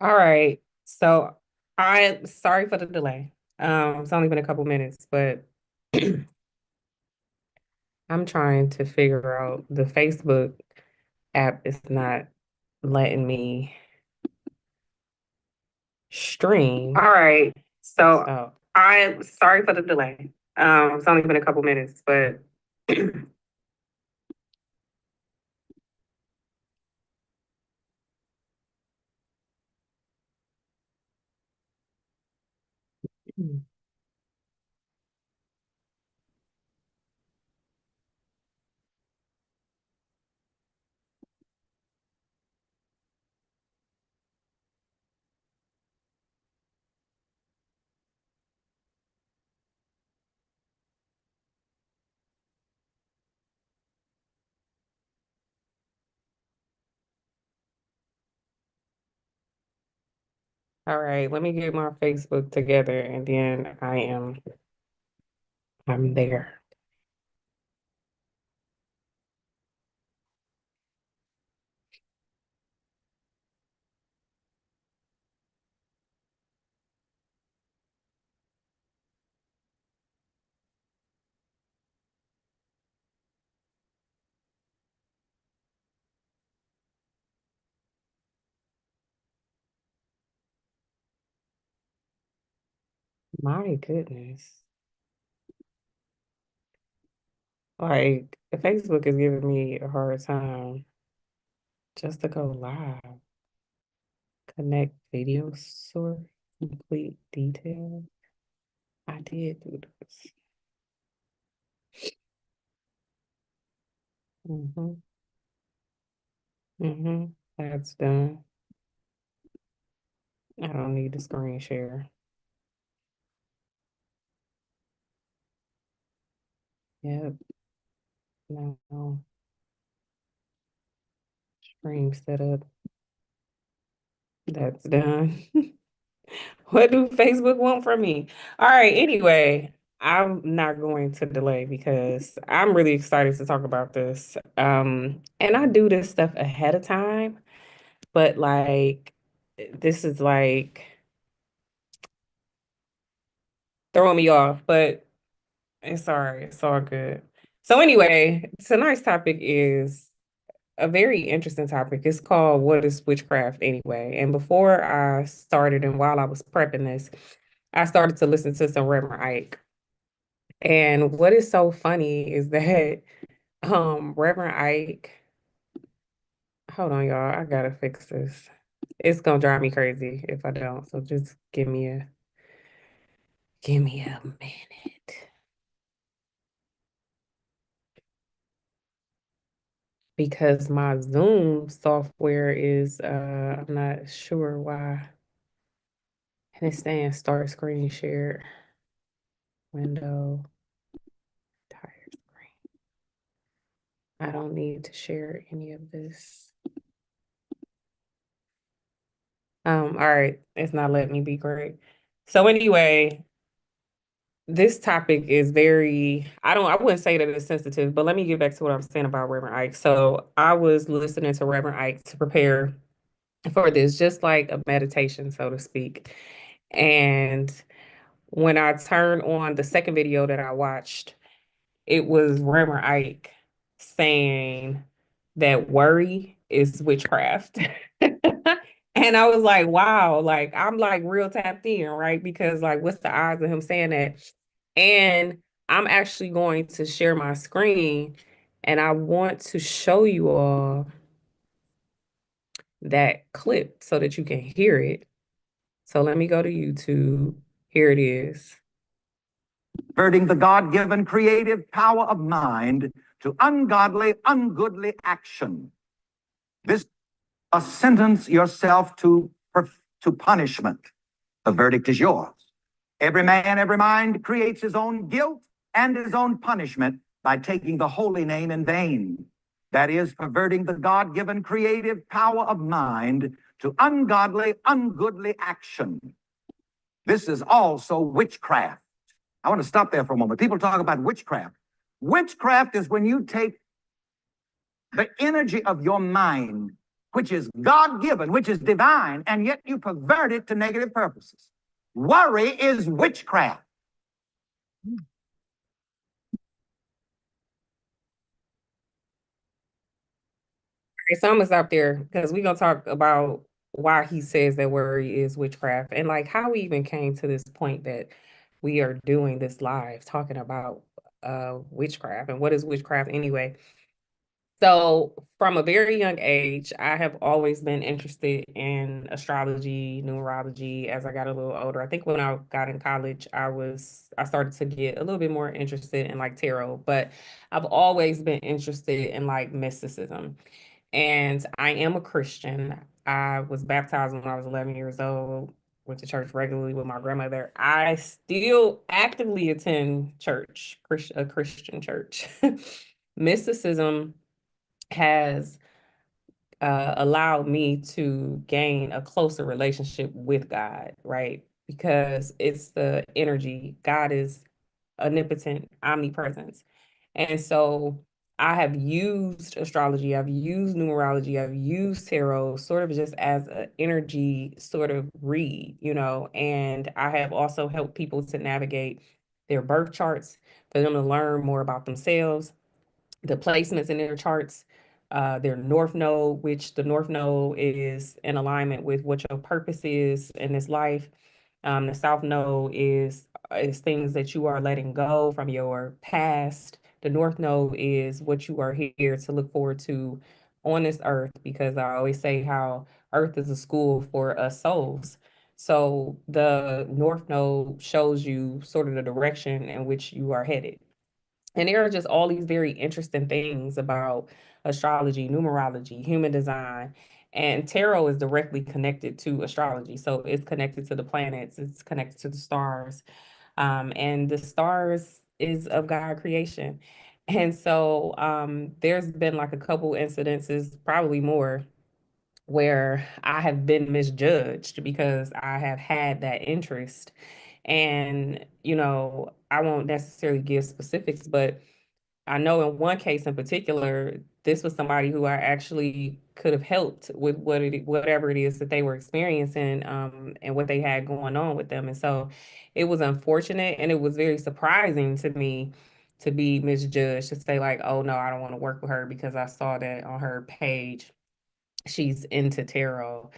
All right. So I'm sorry for the delay. It's only been a couple minutes, but I'm trying to figure out the Facebook app is not letting me stream. All right. So So I'm sorry for the delay. It's only been a couple minutes, but all right, let me get my Facebook together and then I'm there. My goodness. Like, Facebook is giving me a hard time just to go live. Connect video source, complete details. I did do this. Mm-hmm. Mm-hmm. That's done. I don't need the screen share. Yep. No. Stream setup. That's done. What do Facebook want from me? All right, anyway, I'm not going to delay because I'm really excited to talk about this. And I do this stuff ahead of time, but like this is like throwing me off, but it's all right. It's all good. So anyway, tonight's topic is a very interesting topic. It's called What is Witchcraft Anyway? And before I started and while I was prepping this, I started to listen to some Reverend Ike. And what is so funny is that Reverend Ike, hold on, y'all, I gotta fix this. It's gonna drive me crazy if I don't. So just give me a minute. Because my Zoom software is I'm not sure why. And it's saying start screen share window entire screen. I don't need to share any of this. All right, it's not letting me be great. So anyway, this topic is very, I wouldn't say that it's sensitive, but let me get back to what I'm saying about Reverend Ike. So I was listening to Reverend Ike to prepare for this, just like a meditation, so to speak. And when I turned on the second video that I watched, it was Reverend Ike saying that worry is witchcraft. And I was like, wow, like I'm like real tapped in, right? Because like what's the odds of him saying that? And I'm actually going to share my screen and I want to show you all that clip so that you can hear it. So let me go to YouTube. Here it is. Converting the God-given creative power of mind to ungodly, ungoodly action. This a sentence yourself to punishment. The verdict is yours. Every man, every mind creates his own guilt and his own punishment by taking the holy name in vain. That is, perverting the God-given creative power of mind to ungodly, ungoodly action. This is also witchcraft. I want to stop there for a moment. People talk about witchcraft. Witchcraft is when you take the energy of your mind which is God-given, which is divine, and yet you pervert it to negative purposes. Worry is witchcraft. So I'm gonna stop there because we're gonna talk about why he says that worry is witchcraft and like how we even came to this point that we are doing this live talking about witchcraft and what is witchcraft anyway. So from a very young age, I have always been interested in astrology, numerology as I got a little older. I think when I got in college, I started to get a little bit more interested in like tarot, but I've always been interested in like mysticism. And I am a Christian. I was baptized when I was 11 years old, went to church regularly with my grandmother. I still actively attend church, a Christian church. Mysticism has allowed me to gain a closer relationship with God, right? Because it's the energy. God is omnipotent, omnipresence. And so I have used astrology, I've used numerology, I've used tarot sort of just as an energy sort of read, and I have also helped people to navigate their birth charts for them to learn more about themselves, the placements in their charts, their north node, which the north node is in alignment with what your purpose is in this life. The south node is things that you are letting go from your past. The north node is what you are here to look forward to on this earth, because I always say how earth is a school for us souls. So the north node shows you sort of the direction in which you are headed. And there are just all these very interesting things about astrology, numerology, human design, and tarot is directly connected to astrology. So it's connected to the planets, it's connected to the stars, and the stars is of God creation. And so there's been like a couple incidences, probably more, where I have been misjudged because I have had that interest. And, I won't necessarily give specifics, but I know in one case in particular, this was somebody who I actually could have helped with whatever it is that they were experiencing, and what they had going on with them. And so it was unfortunate and it was very surprising to me to be misjudged, to say like, oh no, I don't want to work with her because I saw that on her page she's into tarot.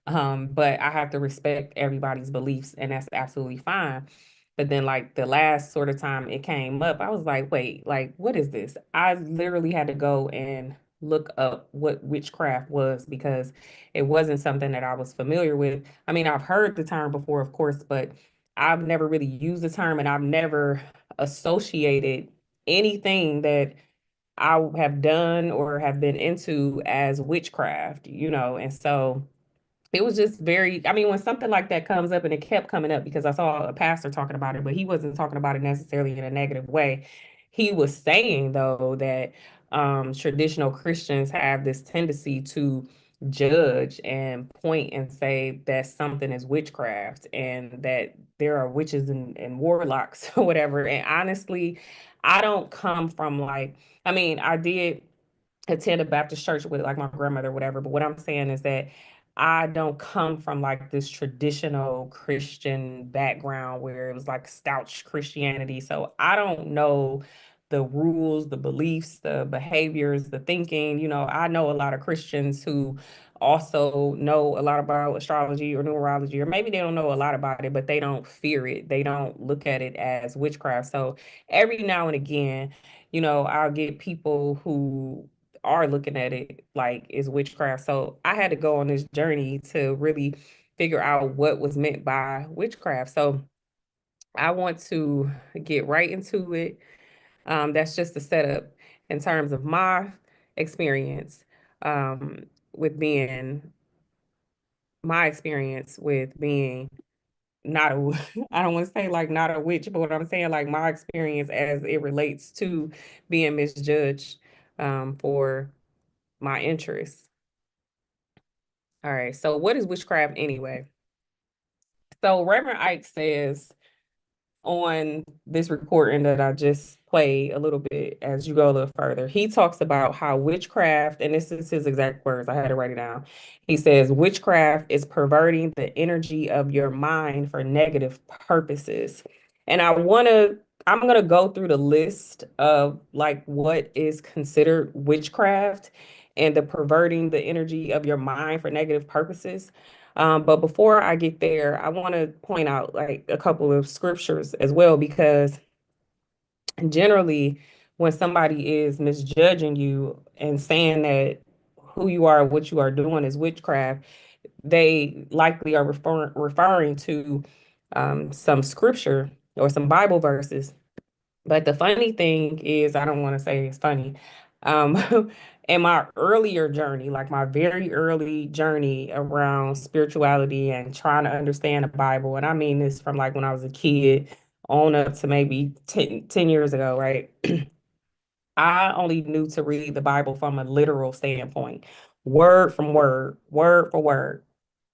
But I have to respect everybody's beliefs, and that's absolutely fine. But then, like, the last sort of time it came up, I was like, wait, like, what is this? I literally had to go and look up what witchcraft was, because it wasn't something that I was familiar with. I mean, I've heard the term before, of course, but I've never really used the term, and I've never associated anything that I have done or have been into as witchcraft, and so it was just very, I mean, when something like that comes up, and it kept coming up because I saw a pastor talking about it, but he wasn't talking about it necessarily in a negative way. He was saying, though, that traditional Christians have this tendency to judge and point and say that something is witchcraft and that there are witches and warlocks or whatever. And honestly, I don't come from like, I mean, I did attend a Baptist church with like my grandmother or whatever. But what I'm saying is that I don't come from like this traditional Christian background where it was like stouch Christianity. So I don't know the rules, the beliefs, the behaviors, the thinking. I know a lot of Christians who also know a lot about astrology or numerology, or maybe they don't know a lot about it, but they don't fear it. They don't look at it as witchcraft. So every now and again, I'll get people who are looking at it like it's witchcraft. So I had to go on this journey to really figure out what was meant by witchcraft. So I want to get right into it. That's just a setup in terms of my experience, um, with being my experience with being not a I don't want to say like not a witch, but what I'm saying, like my experience as it relates to being misjudged for my interests. All right. So what is witchcraft anyway? So Reverend Ike says on this recording that I just played play a little bit as you go a little further. He talks about how witchcraft, and this is his exact words, I had to write it down. He says, witchcraft is perverting the energy of your mind for negative purposes. And I'm gonna go through the list of like what is considered witchcraft and the perverting the energy of your mind for negative purposes. But before I get there, I want to point out like a couple of scriptures as well, because generally, when somebody is misjudging you and saying that who you are, what you are doing is witchcraft, they likely are referring to some scripture or some Bible verses. But the funny thing is, I don't want to say it's funny. In my earlier journey, like my very early journey around spirituality and trying to understand the Bible, and I mean this from like when I was a kid on up to maybe 10 years ago, right? I only knew to read the Bible from a literal standpoint, word from word, word for word.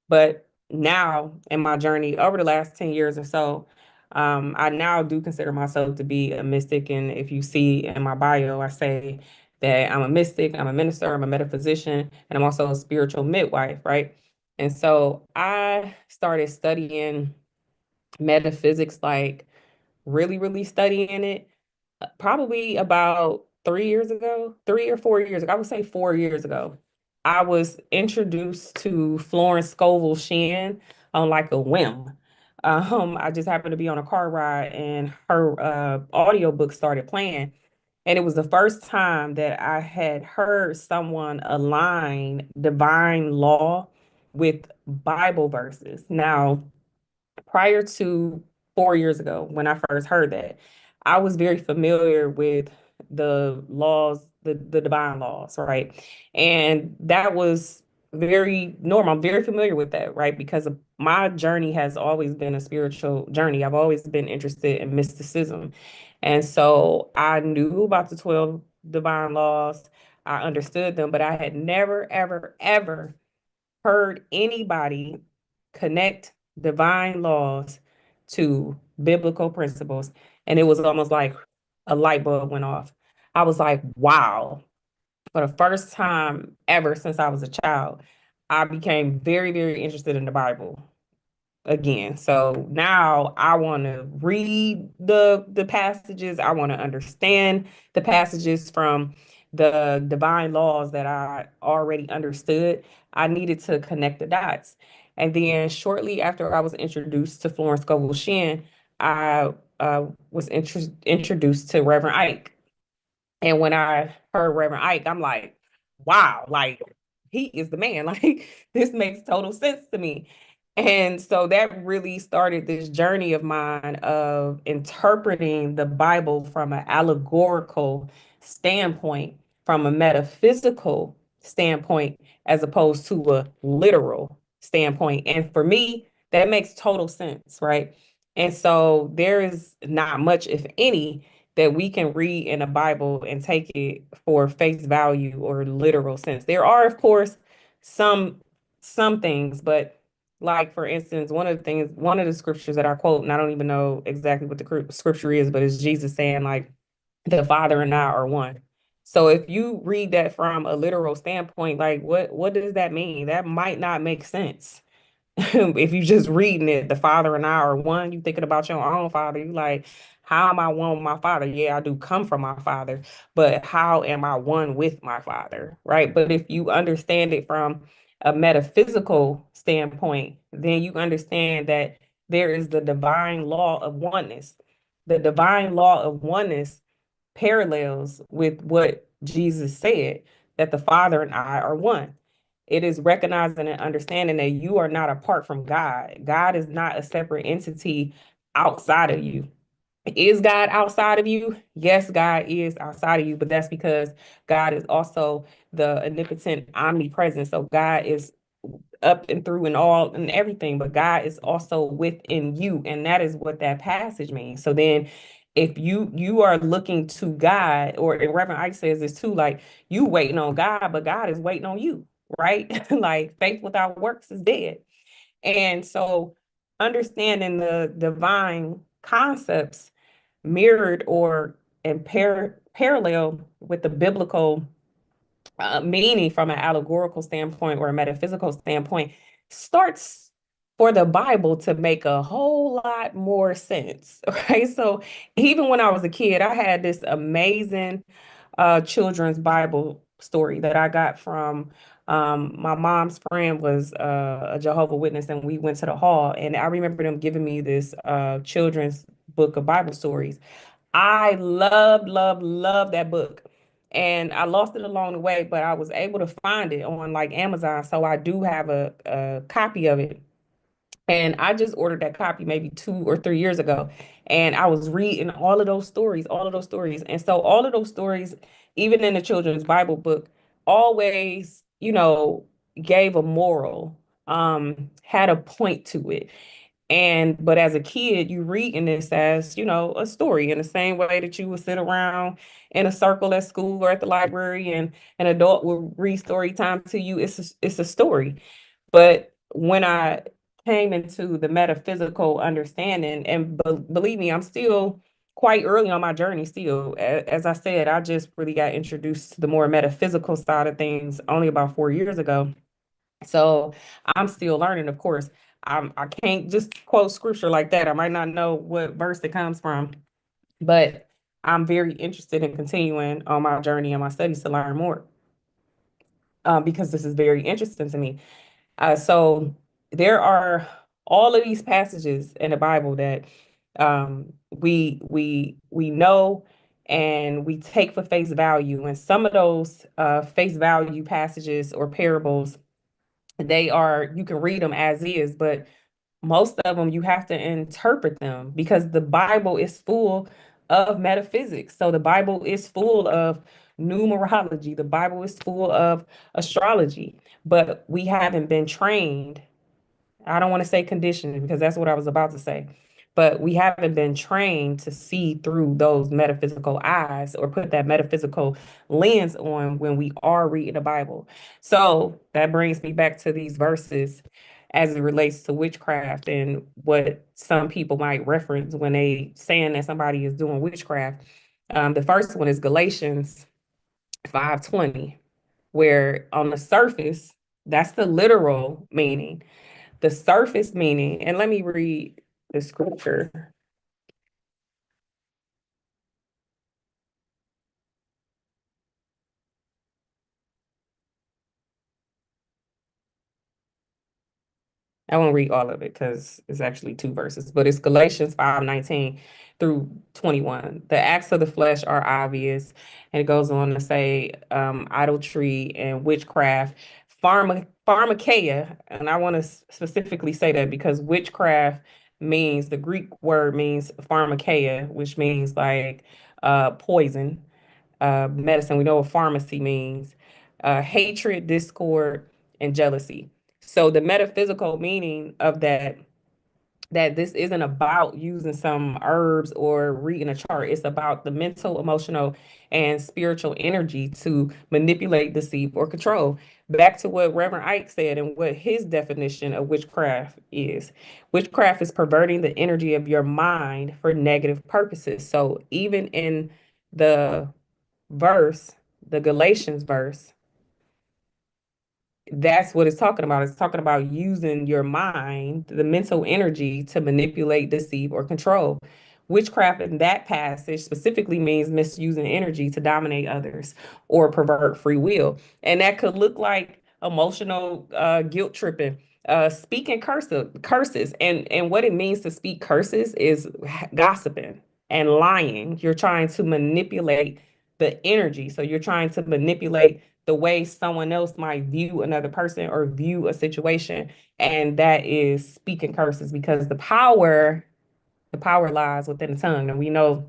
But now in my journey over the last 10 years or so, I now do consider myself to be a mystic. And if you see in my bio, I say that I'm a mystic, I'm a minister, I'm a metaphysician, and I'm also a spiritual midwife, right? And so I started studying metaphysics, like really, really studying it probably about 3 years ago, 3 or 4 years ago. I would say 4 years ago. I was introduced to Florence Scovel Shinn on like a whim. I just happened to be on a car ride and her audiobook started playing. And it was the first time that I had heard someone align divine law with Bible verses. Now, prior to 4 years ago, when I first heard that, I was very familiar with the laws, the divine laws, right? And that was very normal. I'm very familiar with that, right? Because my journey has always been a spiritual journey. I've always been interested in mysticism. And so I knew about the 12 divine laws. I understood them, but I had never, ever, ever heard anybody connect divine laws to biblical principles. And it was almost like a light bulb went off. I was like, wow. For the first time ever since I was a child, I became very, very interested in the Bible again. So now I want to read the passages. I want to understand the passages from the divine laws that I already understood. I needed to connect the dots. And then shortly after I was introduced to Florence Scovel Shinn, I was introduced to Reverend Ike. And when I heard Reverend Ike, I'm like, wow, like he is the man. Like this makes total sense to me. And so that really started this journey of mine of interpreting the Bible from an allegorical standpoint, from a metaphysical standpoint, as opposed to a literal standpoint. And for me, that makes total sense, right? And so there is not much, if any, that we can read in the Bible and take it for face value or literal sense. There are, of course, some some things, but like for instance, one of the scriptures that I quote, and I don't even know exactly what the scripture is, but it's Jesus saying like the Father and I are one. So if you read that from a literal standpoint, like what does that mean? That might not make sense. If you just reading it, the Father and I are one, you thinking about your own father, you like, how am I one with my father? Yeah, I do come from my father, but how am I one with my father? Right. But if you understand it from a metaphysical standpoint, then you understand that there is the divine law of oneness. The divine law of oneness parallels with what Jesus said, that the Father and I are one. It is recognizing and understanding that you are not apart from God. God is not a separate entity outside of you. Is God outside of you? Yes, God is outside of you, but that's because God is also the omnipotent, omnipresent. So God is up and through and all and everything, but God is also within you, and that is what that passage means. So then if you are looking to God, or Reverend Ike says this too, like you waiting on God, but God is waiting on you, right? Like faith without works is dead. And so understanding the divine concepts mirrored or and parallel with the biblical meaning from an allegorical standpoint or a metaphysical standpoint starts for the Bible to make a whole lot more sense, right? So even when I was a kid, I had this amazing children's Bible story that I got from my mom's friend was a Jehovah Witness, and we went to the hall, and I remember them giving me this children's book of Bible stories. I love that book. And I lost it along the way, but I was able to find it on like Amazon. So I do have a copy of it. And I just ordered that copy maybe 2 or 3 years ago. And I was reading all of those stories, all of those stories. And so all of those stories, even in the children's Bible book, always, gave a moral, had a point to it. And but as a kid, you reading this as, a story in the same way that you would sit around in a circle at school or at the library and an adult will read story time to you. It's a story. But when I came into the metaphysical understanding, and believe me, I'm still quite early on my journey still. As I said, I just really got introduced to the more metaphysical side of things only about 4 years ago. So I'm still learning, of course. I can't just quote scripture like that. I might not know what verse it comes from, but I'm very interested in continuing on my journey and my studies to learn more, because this is very interesting to me. So there are all of these passages in the Bible that we know and we take for face value. And some of those face value passages or parables, you can read them as is, but most of them you have to interpret them because the Bible is full of metaphysics. So the Bible is full of numerology, the Bible is full of astrology, but we haven't been trained. I don't want to say conditioned because that's what I was about to say. But we haven't been trained to see through those metaphysical eyes or put that metaphysical lens on when we are reading the Bible. So that brings me back to these verses as it relates to witchcraft and what some people might reference when they saying that somebody is doing witchcraft. The first one is Galatians 5:20, where on the surface, that's the literal meaning. The surface meaning, and let me read the scripture. I won't read all of it because it's actually two verses, but it's Galatians 5:19 through 21. The acts of the flesh are obvious, and it goes on to say idolatry and witchcraft, pharmakeia, and I want to specifically say that because witchcraft means the Greek word means pharmakeia, which means like poison, medicine. We know what pharmacy means, hatred, discord, and jealousy. So the metaphysical meaning of that this isn't about using some herbs or reading a chart. It's about the mental, emotional, and spiritual energy to manipulate, deceive, or control. Back to what Reverend Ike said and what his definition of witchcraft is. Witchcraft is perverting the energy of your mind for negative purposes. So even in the verse, the Galatians verse, that's what it's talking about. It's talking about using your mind, the mental energy to manipulate, deceive, or control. Witchcraft in that passage specifically means misusing energy to dominate others or pervert free will. And that could look like emotional guilt tripping, speaking curses. And what it means to speak curses is gossiping and lying. You're trying to manipulate the energy. So you're trying to manipulate the way someone else might view another person or view a situation. And that is speaking curses because the power lies within the tongue. And we know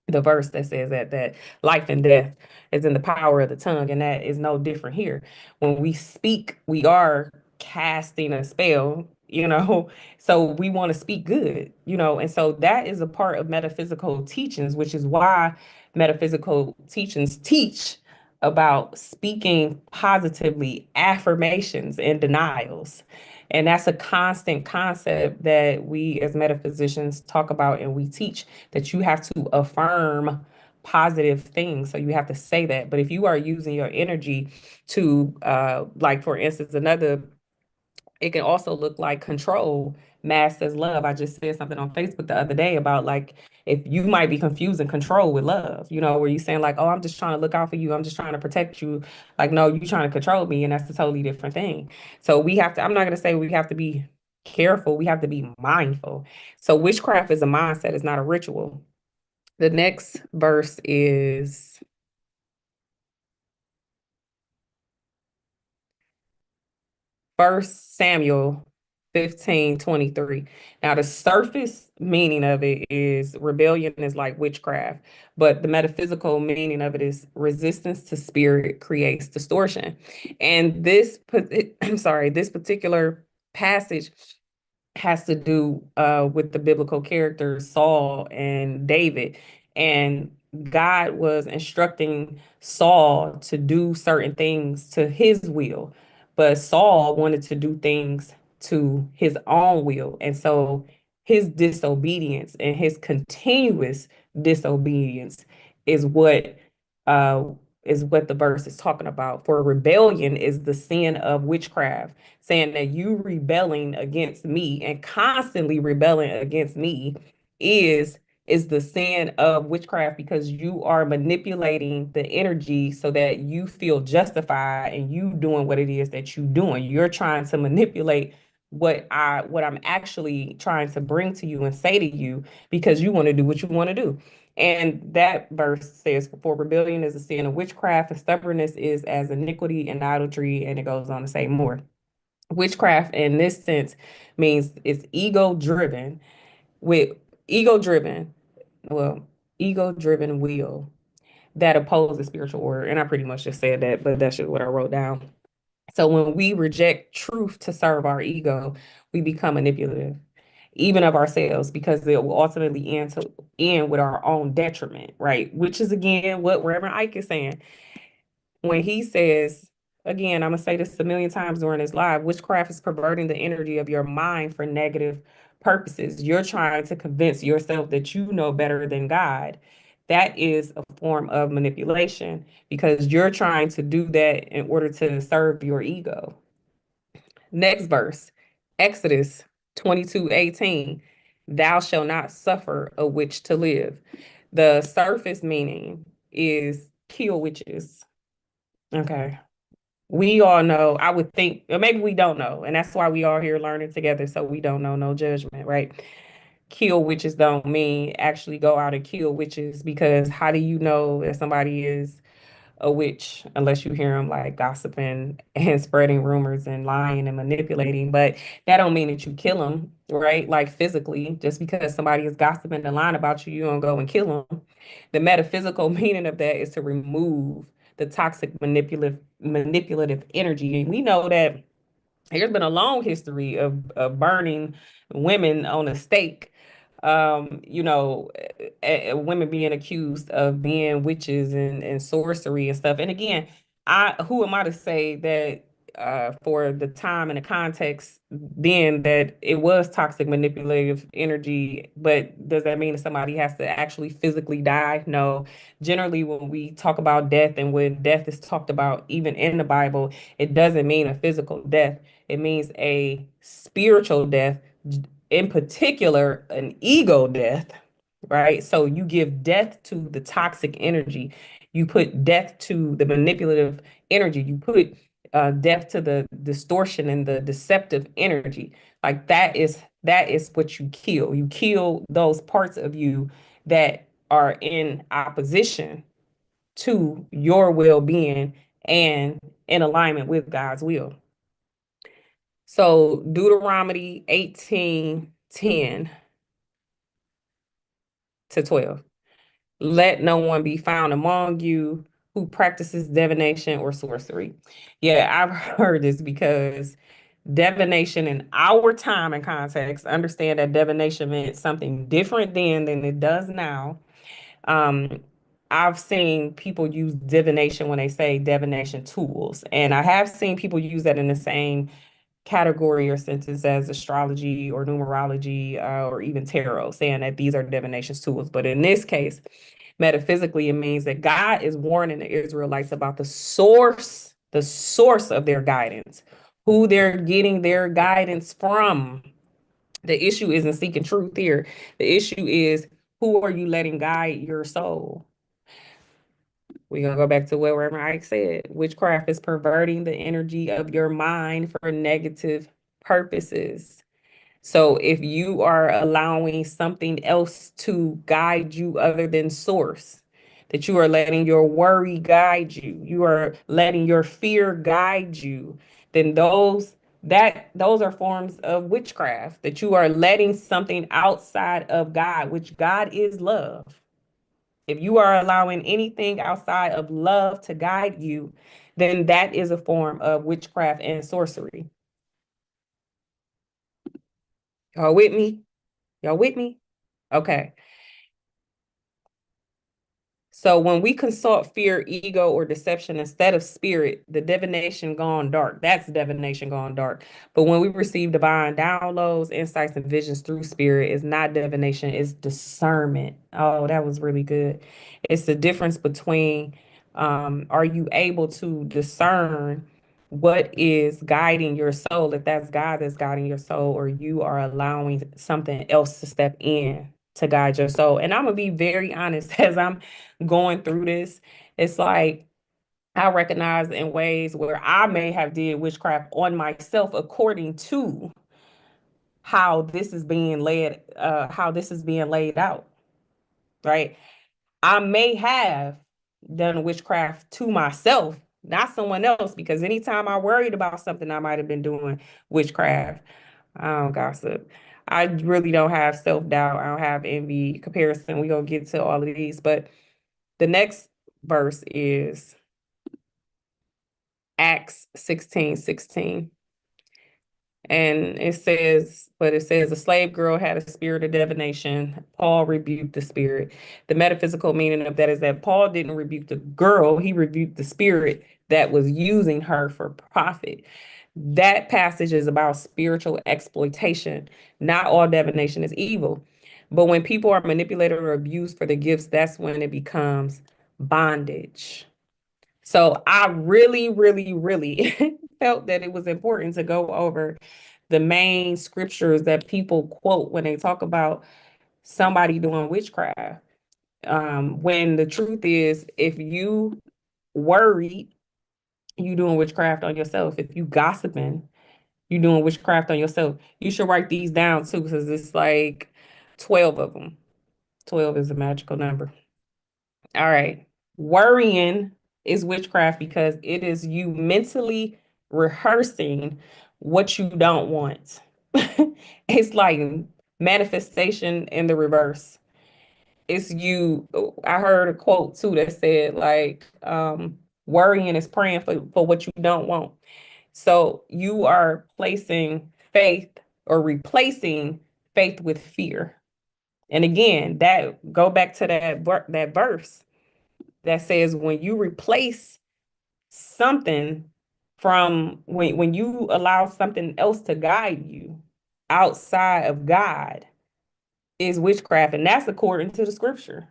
the verse that says that life and death is in the power of the tongue, and that is no different here. When we speak, we are casting a spell, so we want to speak good, and so that is a part of metaphysical teachings, which is why metaphysical teachings teach about speaking positively, affirmations and denials. And that's a constant concept that we as metaphysicians talk about and we teach, that you have to affirm positive things. So you have to say that. But if you are using your energy to, like, for instance, another, it can also look like control masked as love. I just said something on Facebook the other day about, like, if you might be confusing control with love, where you saying like, oh, I'm just trying to look out for you. I'm just trying to protect you. Like, no, you trying to control me. And that's a totally different thing. So we have to, I'm not going to say we have to be careful. We have to be mindful. So witchcraft is a mindset. It's not a ritual. The next verse is First Samuel 15:23. Now, the surface meaning of it is rebellion is like witchcraft, but the metaphysical meaning of it is resistance to spirit creates distortion. And I'm sorry, this particular passage has to do with the biblical characters Saul and David. And God was instructing Saul to do certain things to his will, but Saul wanted to do things to his own will. And so his disobedience and his continuous disobedience is what uh, is what the verse is talking about. For rebellion is the sin of witchcraft, saying that you rebelling against me and constantly rebelling against me is is the sin of witchcraft, because you are manipulating the energy so that you feel justified and you doing what it is that you doing. You're trying to manipulate what I'm actually trying to bring to you and say to you, because you want to do what you want to do. And that verse says, for rebellion is a sin of witchcraft, and stubbornness is as iniquity and idolatry, and it goes on to say more. Witchcraft in this sense means it's with ego driven, well, ego driven will that opposes spiritual order. And I pretty much just said that, but that's just what I wrote down. So when we reject truth to serve our ego, we become manipulative, even of ourselves, because it will ultimately end with our own detriment, right? Which is again what Reverend Ike is saying when he says, again, I'm gonna say this a million times during this live, witchcraft is perverting the energy of your mind for negative purposes. You're trying to convince yourself that you know better than God. That is a form of manipulation, because you're trying to do that in order to serve your ego. Next verse, Exodus 22:18. Thou shalt not suffer a witch to live. The surface meaning is kill witches. Okay. We all know, I would think, or maybe we don't know, and that's why we all here learning together, so we don't know, no judgment, right? Kill witches don't mean actually go out and kill witches, because how do you know if somebody is a witch unless you hear them like gossiping and spreading rumors and lying and manipulating? But that don't mean that you kill them, right? Like physically, just because somebody is gossiping and lying about you, you don't go and kill them. The metaphysical meaning of that is to remove the toxic manipulative energy. And we know that there's been a long history of burning women on a stake. Women being accused of being witches and sorcery and stuff. And again, who am I to say that for the time and the context then that it was toxic manipulative energy, but does that mean that somebody has to actually physically die? No. Generally, when we talk about death and when death is talked about, even in the Bible, it doesn't mean a physical death. It means a spiritual death, in particular, an ego death, right? So you give death to the toxic energy. You put death to the manipulative energy. You put death to the distortion and the deceptive energy. Like that is what you kill. You kill those parts of you that are in opposition to your well-being and in alignment with God's will. So Deuteronomy 18:10-12. Let no one be found among you who practices divination or sorcery. Yeah, I've heard this, because divination in our time and context, understand that divination meant something different then than it does now. Um, I've seen people use divination when they say divination tools, and I have seen people use that in the same category or sentence as astrology or numerology or even tarot, saying that these are divination tools. But in this case, metaphysically, it means that God is warning the Israelites about the source of their guidance, who they're getting their guidance from. The issue isn't seeking truth here. The issue is, who are you letting guide your soul? We're going to go back to what Reverend Ike said. Witchcraft is perverting the energy of your mind for negative purposes. So if you are allowing something else to guide you other than source, that you are letting your worry guide you, you are letting your fear guide you, then those are forms of witchcraft, that you are letting something outside of God, which God is love. If you are allowing anything outside of love to guide you, then that is a form of witchcraft and sorcery. Y'all with me? Y'all with me? Okay. So when we consult fear, ego, or deception instead of spirit, the divination gone dark. That's divination gone dark. But when we receive divine downloads, insights, and visions through spirit, it's not divination, it's discernment. Oh, that was really good. It's the difference between are you able to discern what is guiding your soul, if that's God that's guiding your soul, or you are allowing something else to step in to guide your soul. And I'm gonna be very honest, as I'm going through this, it's like I recognize in ways where I may have did witchcraft on myself according to how this is being laid out, right? I may have done witchcraft to myself, not someone else, because anytime I worried about something, I might have been doing witchcraft. I don't gossip. I really don't have self-doubt. I don't have envy, comparison. We're gonna get to all of these, but the next verse is Acts 16:16. And it says a slave girl had a spirit of divination. Paul rebuked the spirit. The metaphysical meaning of that is that Paul didn't rebuke the girl, he rebuked the spirit that was using her for profit. That passage is about spiritual exploitation. Not all divination is evil. But when people are manipulated or abused for the gifts, that's when it becomes bondage. So I really, really, really felt that it was important to go over the main scriptures that people quote when they talk about somebody doing witchcraft. When the truth is, if you worry, you doing witchcraft on yourself. If you gossiping, you doing witchcraft on yourself. You should write these down too, because it's like 12 of them. 12 is a magical number. All right. Worrying is witchcraft because it is you mentally rehearsing what you don't want. It's like manifestation in the reverse. It's you. I heard a quote too that said, like, worrying is praying for what you don't want. So you are placing faith or replacing faith with fear. And again, that go back to that verse that says when you replace something from when you allow something else to guide you outside of God is witchcraft. And that's according to the scripture.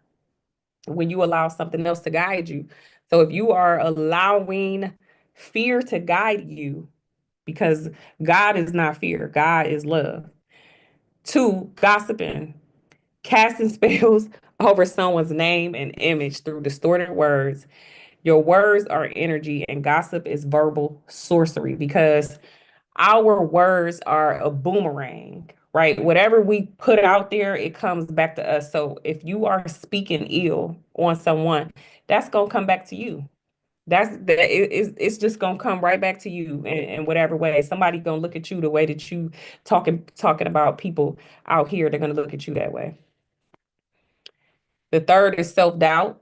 When you allow something else to guide you. So if you are allowing fear to guide you, because God is not fear, God is love. Two, gossiping, casting spells over someone's name and image through distorted words. Your words are energy, and gossip is verbal sorcery because our words are a boomerang, right? Whatever we put out there, it comes back to us. So if you are speaking ill on someone, that's gonna come back to you. It's just gonna come right back to you in whatever way. Somebody gonna look at you the way that you talking about people out here. They're gonna look at you that way. The third is self-doubt,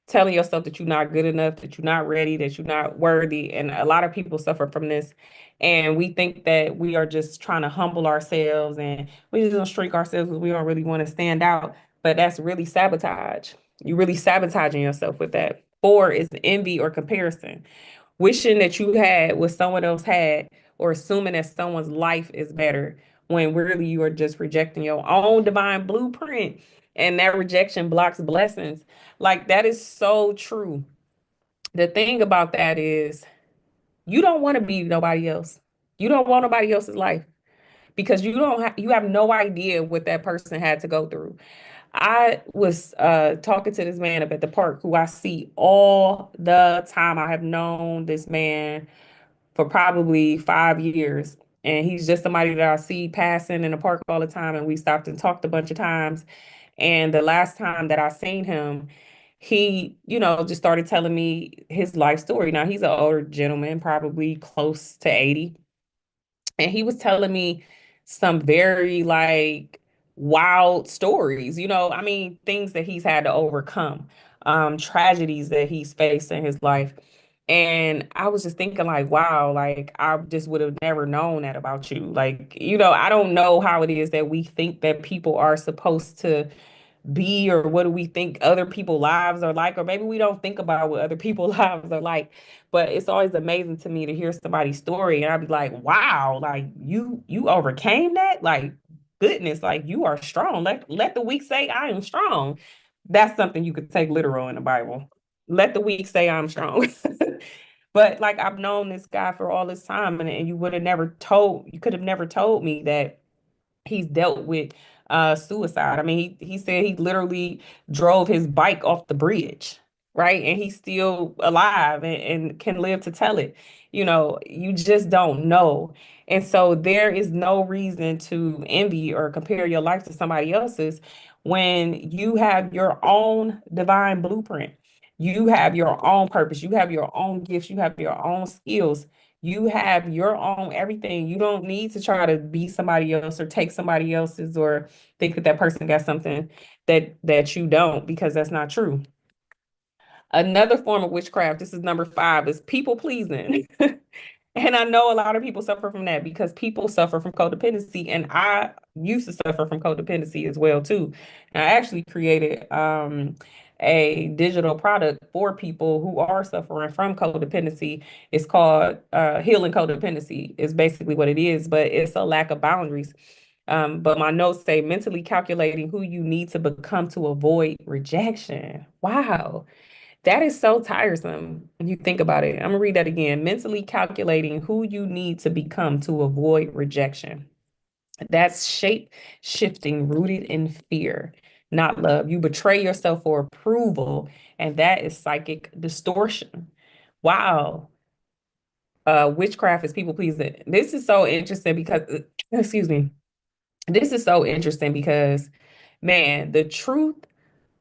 telling yourself that you're not good enough, that you're not ready, that you're not worthy. And a lot of people suffer from this. And we think that we are just trying to humble ourselves and we just don't shrink ourselves because we don't really want to stand out. But that's really sabotage. You're really sabotaging yourself with that. Four is envy or comparison, wishing that you had what someone else had or assuming that someone's life is better when really you are just rejecting your own divine blueprint, and that rejection blocks blessings. Like, that is so true. The thing about that is you don't want to be nobody else. You don't want nobody else's life because you have no idea what that person had to go through. I was talking to this man up at the park who I see all the time. I have known this man for probably 5 years. And he's just somebody that I see passing in the park all the time. And we stopped and talked a bunch of times. And the last time that I seen him, he, just started telling me his life story. Now, he's an older gentleman, probably close to 80. And he was telling me some very like wild stories, I mean, things that he's had to overcome, tragedies that he's faced in his life. And I was just thinking, like, wow, like, I just would have never known that about you. Like, I don't know how it is that we think that people are supposed to be, or what do we think other people's lives are like, or maybe we don't think about what other people's lives are like. But it's always amazing to me to hear somebody's story, and I'd be like, wow, like, you overcame that. Like, goodness, like, you are strong. Let the weak say I am strong. That's something you could take literal in the Bible. Let the weak say I'm strong. But like, I've known this guy for all this time, and you could have never told me that he's dealt with suicide. I mean, he said he literally drove his bike off the bridge, right? And he's still alive and can live to tell it. You just don't know. And so there is no reason to envy or compare your life to somebody else's when you have your own divine blueprint. You have your own purpose. You have your own gifts. You have your own skills. You have your own everything. You don't need to try to be somebody else or take somebody else's, or think that that person got something that you don't, because that's not true. Another form of witchcraft, this is number 5, is people pleasing. And I know a lot of people suffer from that because people suffer from codependency. And I used to suffer from codependency as well, too. And I actually created a digital product for people who are suffering from codependency. It's called Healing Codependency, is basically what it is, but it's a lack of boundaries. But my notes say mentally calculating who you need to become to avoid rejection. Wow. That is so tiresome when you think about it. I'm gonna read that again. Mentally calculating who you need to become to avoid rejection. That's shape shifting rooted in fear, not love. You betray yourself for approval, and that is psychic distortion. Wow. Witchcraft is people pleasing. This is so interesting because, excuse me, this is so interesting because, man, the truth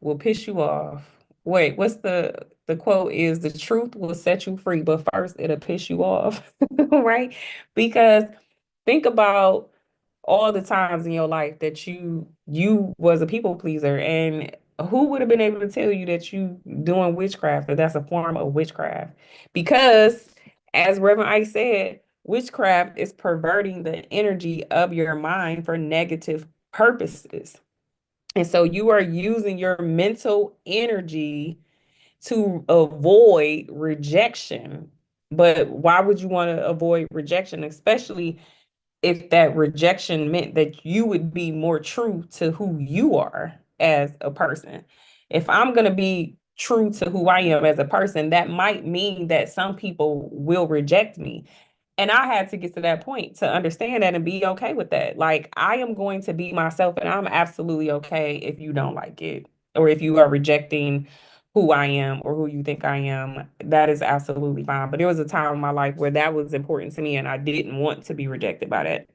will piss you off. Wait, what's the quote is the truth will set you free, but first it'll piss you off, right? Because think about all the times in your life that you was a people pleaser, and who would have been able to tell you that you doing witchcraft, or that's a form of witchcraft? Because as Reverend Ike said, witchcraft is perverting the energy of your mind for negative purposes. And so you are using your mental energy to avoid rejection. But why would you want to avoid rejection, especially if that rejection meant that you would be more true to who you are as a person? If I'm going to be true to who I am as a person, that might mean that some people will reject me. And I had to get to that point to understand that and be okay with that. Like, I am going to be myself, and I'm absolutely okay if you don't like it, or if you are rejecting who I am or who you think I am. That is absolutely fine. But there was a time in my life where that was important to me, and I didn't want to be rejected by that.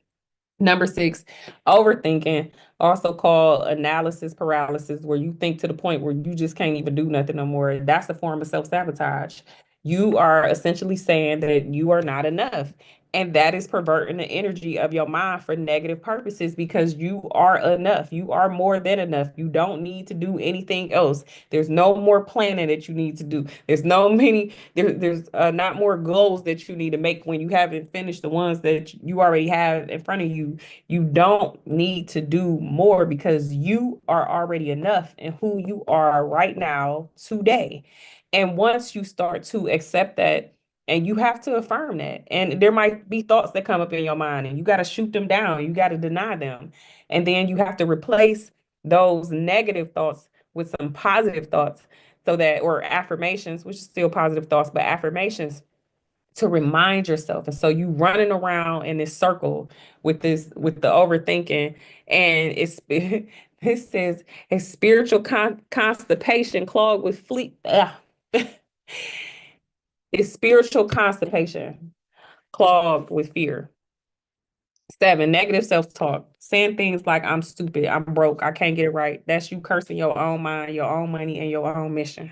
Number 6, overthinking, also called analysis paralysis, where you think to the point where you just can't even do nothing no more. That's a form of self-sabotage. You are essentially saying that you are not enough. And that is perverting the energy of your mind for negative purposes, because you are enough. You are more than enough. You don't need to do anything else. There's no more planning that you need to do. There's not more goals that you need to make when you haven't finished the ones that you already have in front of you. You don't need to do more because you are already enough in who you are right now, today. And once you start to accept that And you have to affirm that. And there might be thoughts that come up in your mind, and you got to shoot them down. You got to deny them. And then you have to replace those negative thoughts with some positive thoughts, so that, or affirmations, which is still positive thoughts, but affirmations to remind yourself. And so you running around in this circle with the overthinking, and it's this says a spiritual constipation clogged with fleet. It's spiritual constipation clogged with fear. 7, negative self-talk, saying things like I'm stupid, I'm broke, I can't get it right. That's you cursing your own mind, your own money, and your own mission.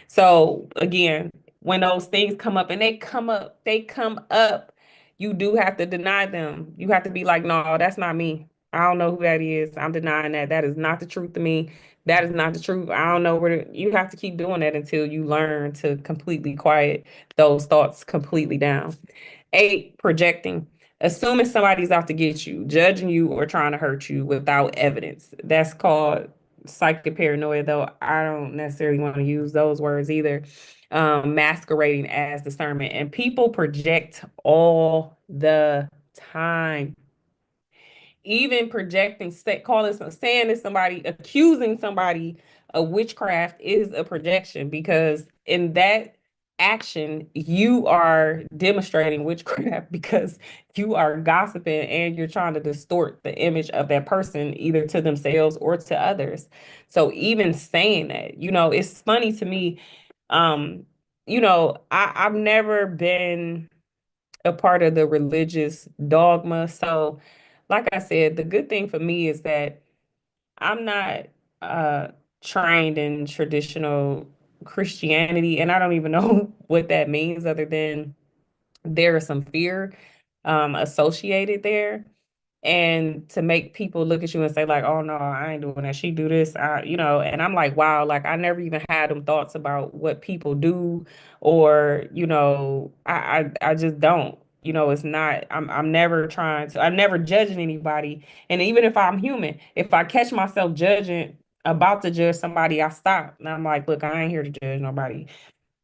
So again, when those things come up, and they come up, you do have to deny them. You have to be like, no, that's not me. I don't know who that is. I'm denying that. That is not the truth to me. That is not the truth. I don't know you have to keep doing that until you learn to completely quiet those thoughts completely down. 8, projecting. Assuming somebody's out to get you, judging you, or trying to hurt you without evidence. That's called psychic paranoia, though I don't necessarily want to use those words either. Masquerading as discernment. And people project all the time. Even projecting, saying to somebody, accusing somebody of witchcraft is a projection, because in that action, you are demonstrating witchcraft because you are gossiping and you're trying to distort the image of that person, either to themselves or to others. So even saying that, it's funny to me. Um, I've never been a part of the religious dogma. So, like I said, the good thing for me is that I'm not uh trained in traditional Christianity, and I don't even know what that means, other than there is some fear associated there, and to make people look at you and say like, oh no, I ain't doing that, she do this, and I'm like, wow, like I never even had them thoughts about what people do, or I just don't. It's not, I'm never trying to, I'm never judging anybody. And even if I'm human, if I catch myself about to judge somebody, I stop and I'm like, look, I ain't here to judge nobody,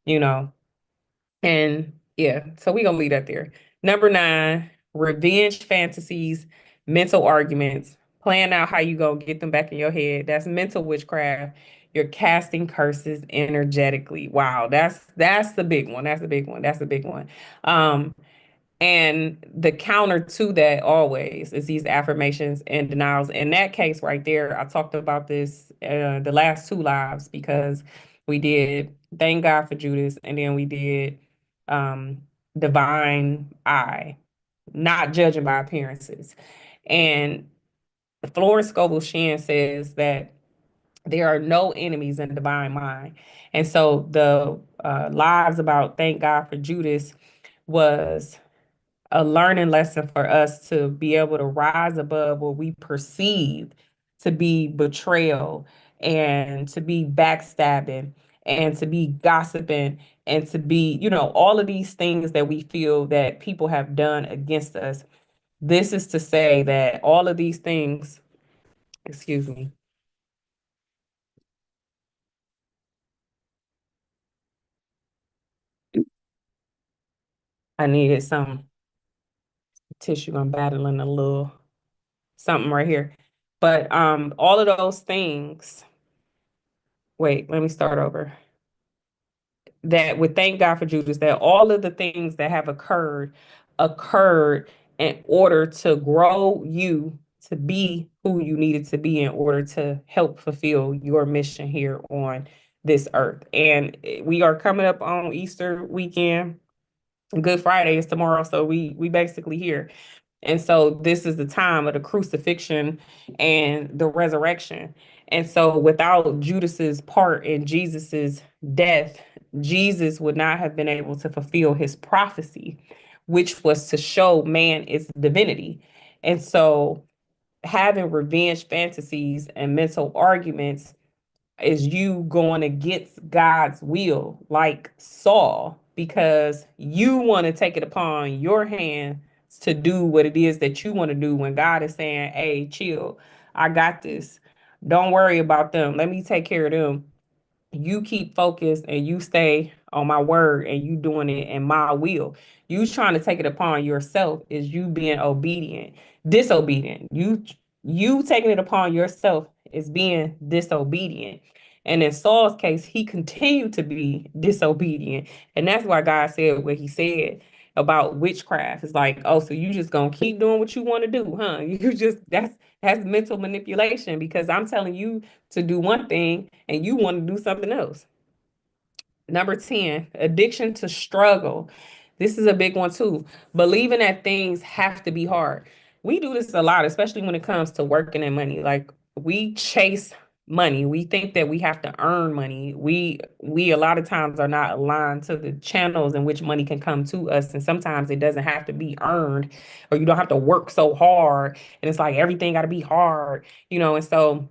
you know and yeah, so we gonna leave that there. Number 9, revenge fantasies, mental arguments, plan out how you gonna get them back in your head. That's mental witchcraft. You're casting curses energetically. Wow, that's the big one. That's the big one. That's the big one. Um, and the counter to that always is these affirmations and denials. In that case right there, I talked about this the last 2 lives, because we did Thank God for Judas, and then we did um, Divine Eye, not judging by appearances. And Florence Scovel Shinn says that there are no enemies in the divine mind. And so the lives about Thank God for Judas was a learning lesson for us to be able to rise above what we perceive to be betrayal, and to be backstabbing, and to be gossiping, and to be, all of these things that we feel that people have done against us. This is to say that all of these things, excuse me, I needed some tissue. I'm battling a little something right here. But all of those things, wait, let me start over. That would thank God for Judas, that all of the things that have occurred in order to grow you to be who you needed to be in order to help fulfill your mission here on this earth. And we are coming up on Easter weekend. Good Friday is tomorrow, so we basically here. And so this is the time of the crucifixion and the resurrection. And so without Judas's part in Jesus's death, Jesus would not have been able to fulfill his prophecy, which was to show man its divinity. And so having revenge fantasies and mental arguments is you going against God's will, like Saul, because you want to take it upon your hand to do what it is that you want to do, when God is saying, hey, chill, I got this. Don't worry about them. Let me take care of them. you keep focused and you stay on my word and you doing it in my will. You trying to take it upon yourself is you being obedient, disobedient. You taking it upon yourself is being disobedient. And in Saul's case, he continued to be disobedient. And that's why God said what he said about witchcraft. It's like, oh, so you just gonna keep doing what you want to do, huh? You just that's mental manipulation because I'm telling you to do one thing and you want to do something else. Number 10, addiction to struggle. This is a big one too. Believing that things have to be hard. We do this a lot, especially when it comes to working and money. Like we chase money. We think that we have to earn money. We a lot of times are not aligned to the channels in which money can come to us. And sometimes it doesn't have to be earned or you don't have to work so hard. And it's like everything got to be hard, and so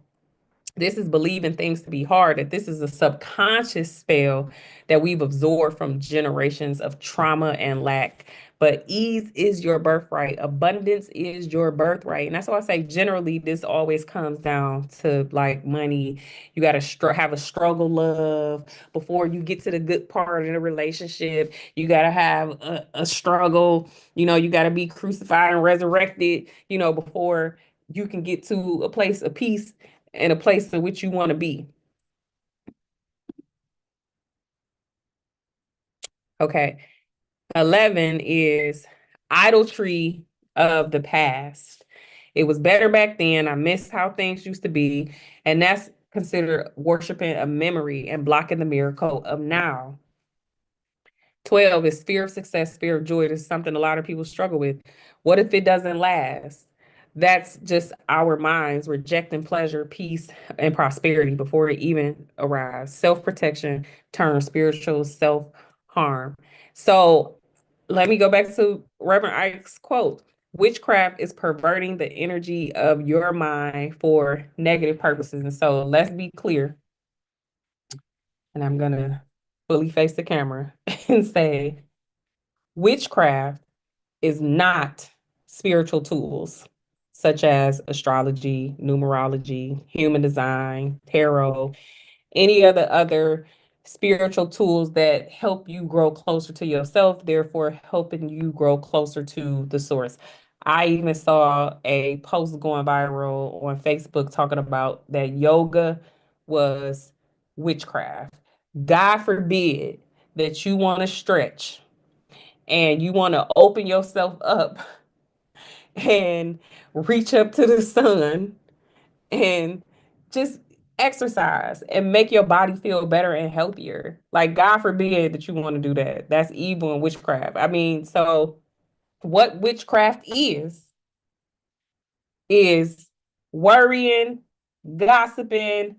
this is believing things to be hard, that this is a subconscious spell that we've absorbed from generations of trauma and lack. But ease is your birthright. Abundance is your birthright. And that's why I say generally this always comes down to like money. You got to have a struggle love before you get to the good part of the relationship. You got to have a struggle. You got to be crucified and resurrected, before you can get to a place of peace and a place in which you want to be. Okay. 11 is idolatry of the past. It was better back then. I miss how things used to be. And that's considered worshiping a memory and blocking the miracle of now. 12 is fear of success, fear of joy. This is something a lot of people struggle with. What if it doesn't last? That's just our minds rejecting pleasure, peace, and prosperity before it even arrives. Self-protection turns spiritual self-harm. So let me go back to Reverend Ike's quote. Witchcraft is perverting the energy of your mind for negative purposes. And so let's be clear. And I'm going to fully face the camera and say, witchcraft is not spiritual tools such as astrology, numerology, human design, tarot, any of the other spiritual tools that help you grow closer to yourself, therefore helping you grow closer to the source. I even saw a post going viral on Facebook talking about that yoga was witchcraft. God forbid that you want to stretch and you want to open yourself up and reach up to the sun and just exercise and make your body feel better and healthier. Like, God forbid that you want to do that. That's evil and witchcraft. I mean, so what witchcraft is worrying, gossiping,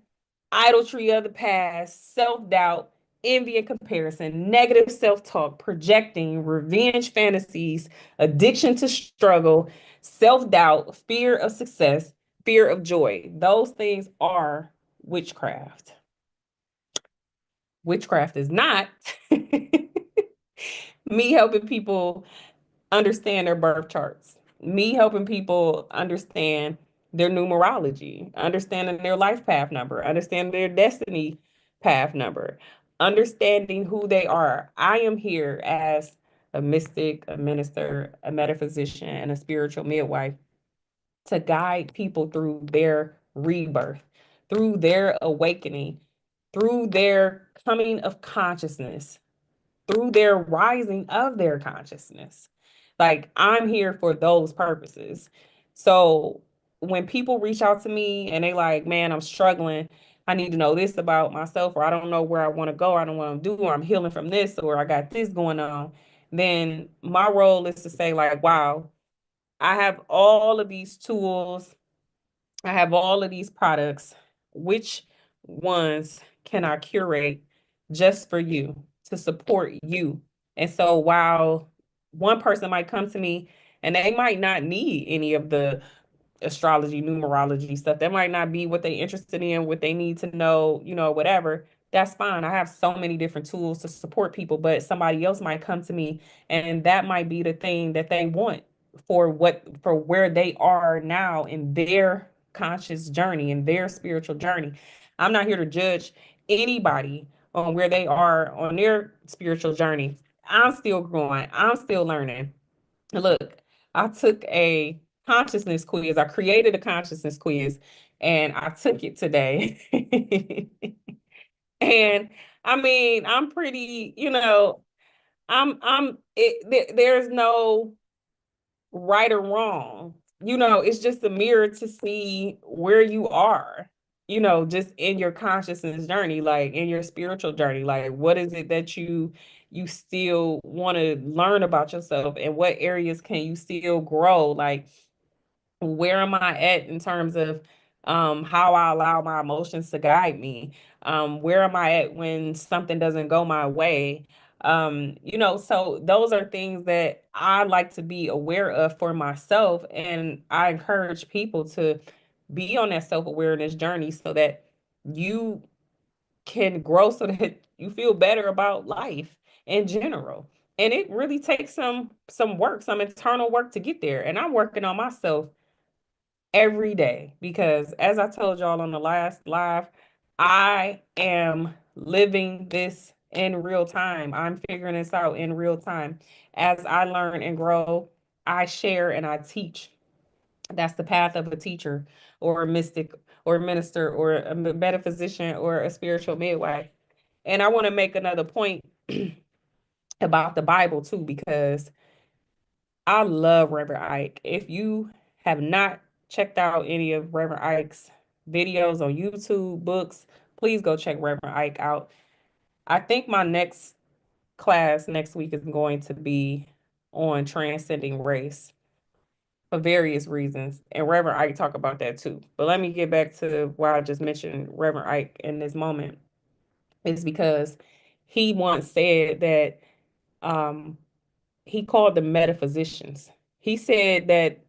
idolatry of the past, self doubt, envy and comparison, negative self talk, projecting, revenge fantasies, addiction to struggle, self doubt, fear of success, fear of joy. Those things are witchcraft. Witchcraft is not me helping people understand their birth charts, me helping people understand their numerology, understanding their life path number, understanding their destiny path number, understanding who they are. I am here as a mystic, a minister, a metaphysician, and a spiritual midwife to guide people through their rebirth, through their awakening, through their coming of consciousness, through their rising of their consciousness. Like I'm here for those purposes. So when people reach out to me and they like, man, I'm struggling. I need to know this about myself, or I don't know where I want to go. I don't want to do, or I'm healing from this, or I got this going on. Then my role is to say, like, wow, I have all of these tools. I have all of these products. Which ones can I curate just for you to support you? And so while one person might come to me and they might not need any of the astrology, numerology stuff, that might not be what they're interested in, what they need to know, whatever. That's fine. I have so many different tools to support people, but somebody else might come to me and that might be the thing that they want for where they are now in their conscious journey, in their spiritual journey. I'm not here to judge anybody on where they are on their spiritual journey. I'm still growing. I'm still learning. Look, I took a consciousness quiz. I created a consciousness quiz and I took it today. And I mean, I'm pretty, there's no right or wrong. It's just a mirror to see where you are, just in your consciousness journey, like in your spiritual journey. Like, what is it that you still want to learn about yourself, and what areas can you still grow? Like, where am I at in terms of how I allow my emotions to guide me? Where am I at when something doesn't go my way? So those are things that I like to be aware of for myself. And I encourage people to be on that self-awareness journey so that you can grow, so that you feel better about life in general. And it really takes some work, some internal work to get there. And I'm working on myself every day because, as I told y'all on the last live, I am living this in real time. I'm figuring this out in real time. As I learn and grow, I share and I teach. That's the path of a teacher or a mystic or a minister or a metaphysician or a spiritual midwife. And I want to make another point about the Bible too, because I love Reverend Ike. If you have not checked out any of Reverend Ike's videos on YouTube, books, please go check Reverend Ike out. I think my next class next week is going to be on transcending race for various reasons. And Reverend Ike talk about that too. But let me get back to why I just mentioned Reverend Ike in this moment. It's because he once said that um, he called them metaphysicians. He said that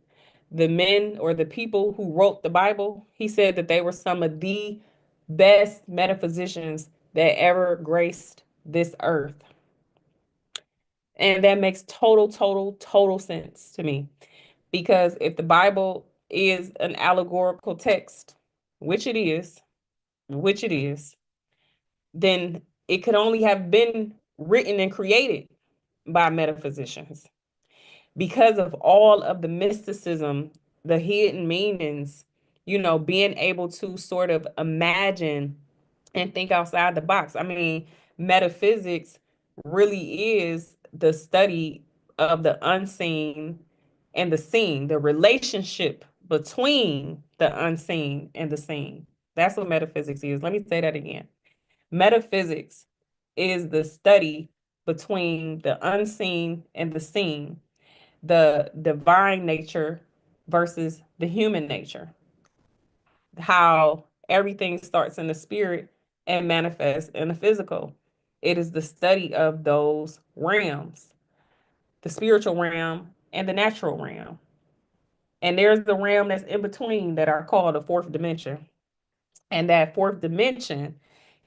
the men or the people who wrote the Bible, he said that they were some of the best metaphysicians that ever graced this earth. And that makes total sense to me. Because if the Bible is an allegorical text, which it is, which it is, then it could only have been written and created by metaphysicians because of all of the mysticism, the hidden meanings, being able to sort of imagine and think outside the box. I mean, metaphysics really is the study of the unseen and the seen, the relationship between the unseen and the seen. That's what metaphysics is. Let me say that again. Metaphysics is the study between the unseen and the seen, the divine nature versus the human nature, how everything starts in the spirit and manifests in the physical. It is the study of those realms, the spiritual realm and the natural realm. And there's the realm that's in between that are called the fourth dimension. And that fourth dimension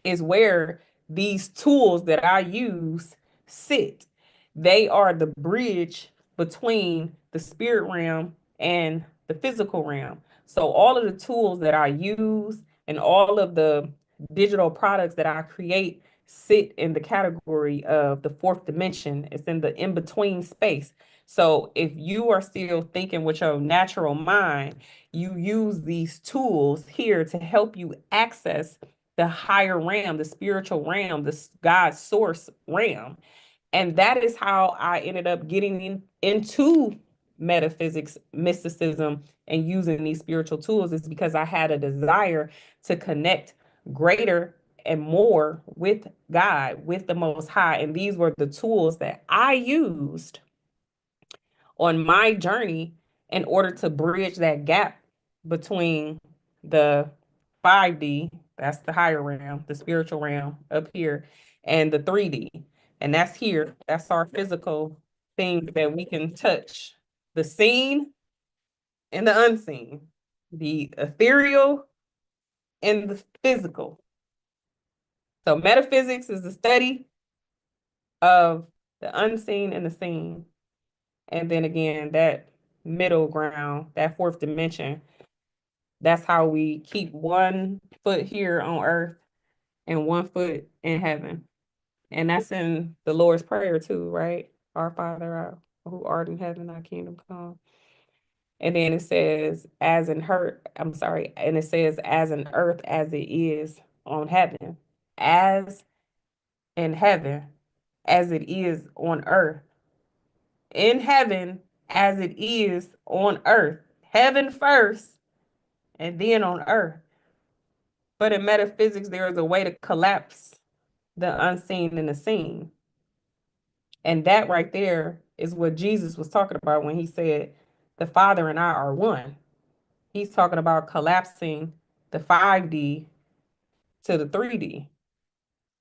is where these tools that I use sit. They are the bridge between the spirit realm and the physical realm. So all of the tools that I use and all of the digital products that I create sit in the category of the fourth dimension. It's in the in-between space. So if you are still thinking with your natural mind, you use these tools here to help you access the higher realm, the spiritual realm, the God source realm. And that is how I ended up getting into metaphysics, mysticism, and using these spiritual tools, is because I had a desire to connect greater and more with God, with the Most High. And these were the tools that I used on my journey in order to bridge that gap between the 5D, that's the higher realm, the spiritual realm up here, and the 3D. And that's here. That's our physical things that we can touch. The seen and the unseen. The ethereal and the physical. So metaphysics is the study of the unseen and the seen. And then again, that middle ground, that fourth dimension, that's how we keep one foot here on earth and one foot in heaven. And that's in the Lord's Prayer too, right? Our Father, who art in heaven, thy kingdom come. And then it says, as in her, I'm sorry, and it says, as in earth as it is on heaven. As in heaven as it is on earth. In heaven as it is on earth. Heaven first and then on earth. But in metaphysics, there is a way to collapse the unseen and the seen. And that right there is what Jesus was talking about when he said, the Father and I are one. He's talking about collapsing the 5D to the 3D,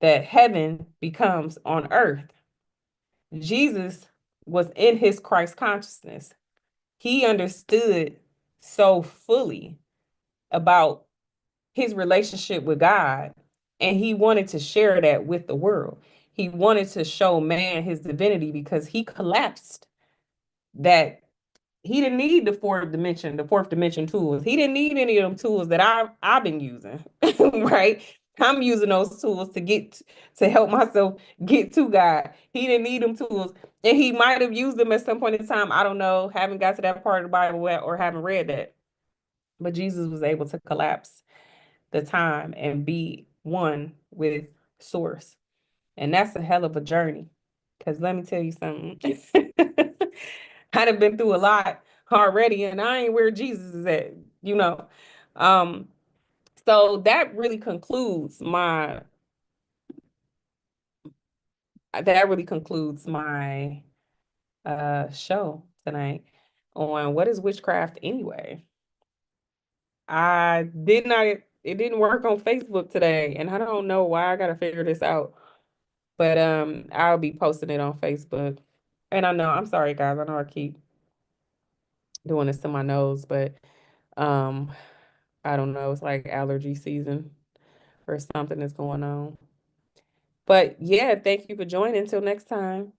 that heaven becomes on earth. Jesus was in his Christ consciousness. He understood so fully about his relationship with God, and he wanted to share that with the world. He wanted to show man his divinity because he collapsed that. He didn't need the fourth dimension tools. He didn't need any of them tools that I've been using, right? I'm using those tools to help myself get to God. He didn't need them tools, and he might have used them at some point in time. I don't know. Haven't got to that part of the Bible yet, or haven't read that. But Jesus was able to collapse the time and be one with Source, and that's a hell of a journey. Because let me tell you something. I'd have been through a lot already, and I ain't where Jesus is at, you know. Um, so that really concludes my show tonight on what is witchcraft anyway. It didn't work on Facebook today, and I don't know why. I gotta figure this out. But I'll be posting it on Facebook. And I know, I'm sorry guys, I know I keep doing this to my nose, but um I don't know, it's like allergy season or something is going on. But yeah, thank you for joining. Until next time.